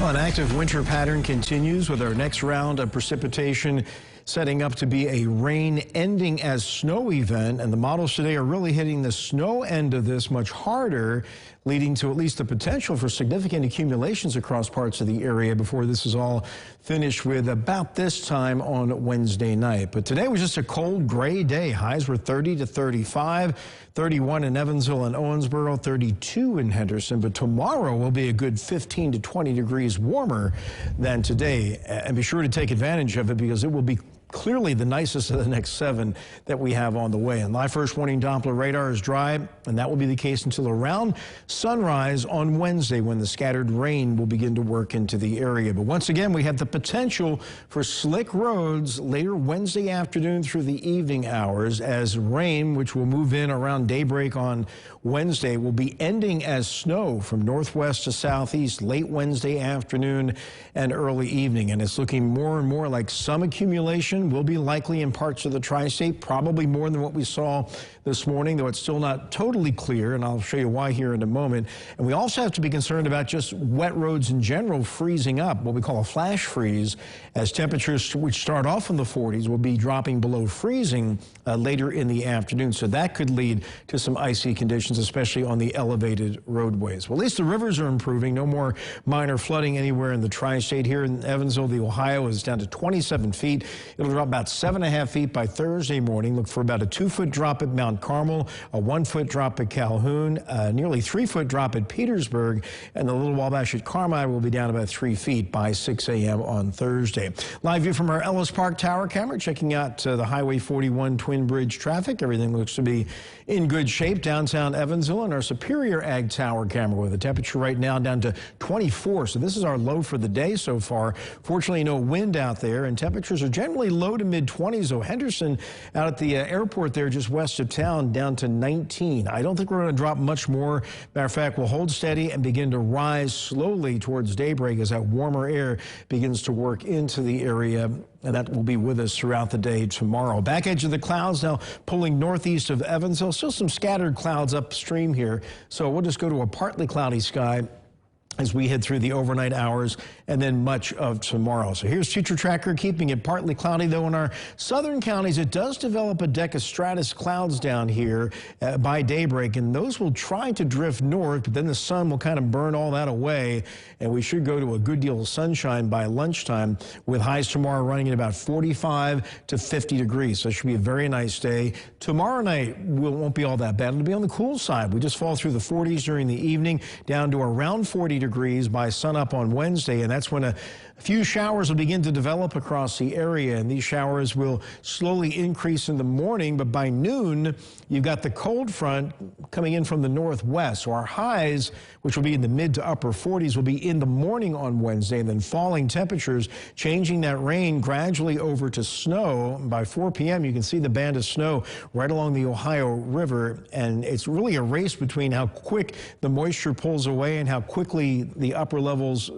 Well, an active winter pattern continues with our next round of precipitation setting up to be a rain ending as snow event, and the models today are really hitting the snow end of this much harder, leading to at least the potential for significant accumulations across parts of the area before this is all finished with about this time on Wednesday night. But today was just a cold, gray day. Highs were 30 to 35, 31 in Evansville and Owensboro, 32 in Henderson. But tomorrow will be a good 15 to 20 degrees warmer than today. And be sure to take advantage of it because it will be clearly the nicest of the next 7 that we have on the way. And live first warning Doppler radar is dry, and that will be the case until around sunrise on Wednesday when the scattered rain will begin to work into the area. But once again, we have the potential for slick roads later Wednesday afternoon through the evening hours as rain, which will move in around daybreak on Wednesday, will be ending as snow from northwest to southeast late Wednesday afternoon and early evening. And it's looking more and more like some accumulation will be likely in parts of the tri-state, probably more than what we saw this morning, though it's still not totally clear, and I'll show you why here in a moment. And we also have to be concerned about just wet roads in general freezing up, what we call a flash freeze, as temperatures which start off in the 40s will be dropping below freezing later in the afternoon. So that could lead to some icy conditions, especially on the elevated roadways. Well, at least the rivers are improving. No more minor flooding anywhere in the tri-state. Here in Evansville, the Ohio is down to 27 feet. It'll drop about 7.5 feet by Thursday morning. Look for about a 2-foot drop at Mount Carmel, a 1-foot drop at Calhoun, a nearly 3-foot drop at Petersburg, and the Little Wabash at Carmi will be down about 3 feet by 6 a.m. on Thursday. Live view from our Ellis Park Tower camera, checking out the Highway 41 Twin Bridge traffic. Everything looks to be in good shape downtown Evansville, and our Superior Ag Tower camera with the temperature right now down to 24. So this is our low for the day so far. Fortunately, no wind out there, and temperatures are generally low to mid-20s. So Henderson out at the airport there just west of town down to 19. I don't think we're going to drop much more. Matter of fact, we'll hold steady and begin to rise slowly towards daybreak as that warmer air begins to work into the area. And that will be with us throughout the day tomorrow. Back edge of the clouds now pulling northeast of Evansville. Still some scattered clouds upstream here. So we'll just go to a partly cloudy sky as we head through the overnight hours and then much of tomorrow. So here's Future Tracker keeping it partly cloudy, though in our southern counties it does develop a deck of stratus clouds down here by daybreak, and those will try to drift north, but then the sun will kind of burn all that away, and we should go to a good deal of sunshine by lunchtime with highs tomorrow running at about 45 to 50 degrees. So it should be a very nice day. Tomorrow night won't be all that bad. It'll be on the cool side. We just fall through the 40s during the evening down to around 40 degrees by sunup on Wednesday, and that's when a few showers will begin to develop across the area, and these showers will slowly increase in the morning, but by noon you've got the cold front coming in from the northwest. So our highs, which will be in the mid to upper 40s, will be in the morning on Wednesday, and then falling temperatures changing that rain gradually over to snow. By 4 p.m. you can see the band of snow right along the Ohio River, and it's really a race between how quick the moisture pulls away and how quickly the upper levels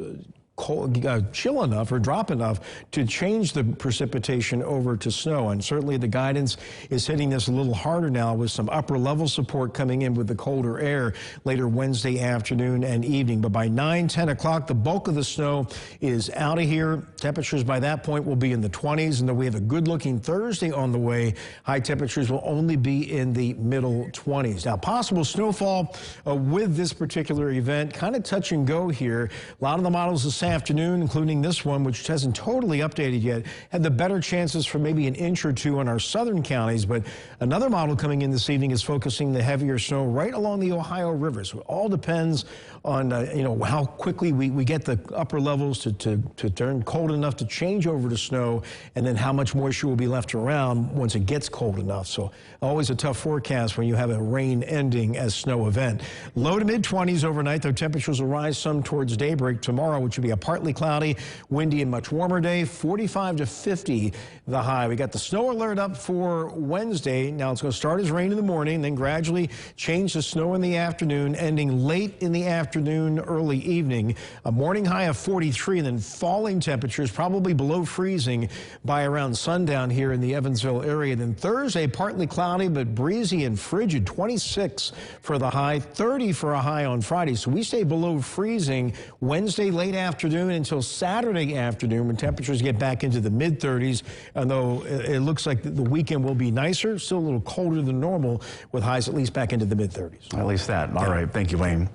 chill enough or drop enough to change the precipitation over to snow. And certainly the guidance is hitting this a little harder now with some upper level support coming in with the colder air later Wednesday afternoon and evening. But by 9, 10 o'clock, the bulk of the snow is out of here. Temperatures by that point will be in the 20s, and though we have a good looking Thursday on the way, high temperatures will only be in the middle 20s. Now, possible snowfall with this particular event, kind of touch and go here. A lot of the models this afternoon, including this one, which hasn't totally updated yet, had the better chances for maybe an inch or two in our southern counties. But another model coming in this evening is focusing the heavier snow right along the Ohio River. So it all depends on how quickly we get the upper levels to turn cold enough to change over to snow, and then how much moisture will be left around once it gets cold enough. So always a tough forecast when you have a rain ending as snow event. Low to mid 20s overnight, though temperatures will rise some towards daybreak tomorrow, which will be a partly cloudy, windy, and much warmer day. 45 to 50 the high. We got the snow alert up for Wednesday. Now it's going to start as rain in the morning, then gradually change to snow in the afternoon, ending late in the afternoon, early evening. A morning high of 43, and then falling temperatures probably below freezing by around sundown here in the Evansville area. Then Thursday, partly cloudy but breezy and frigid. 26 for the high, 30 for a high on Friday. So we stay below freezing Wednesday late afternoon afternoon until Saturday afternoon when temperatures get back into the mid-30s. Although it looks like the weekend will be nicer, still a little colder than normal with highs at least back into the mid-30s. At least that. All right. Thank you, Wayne.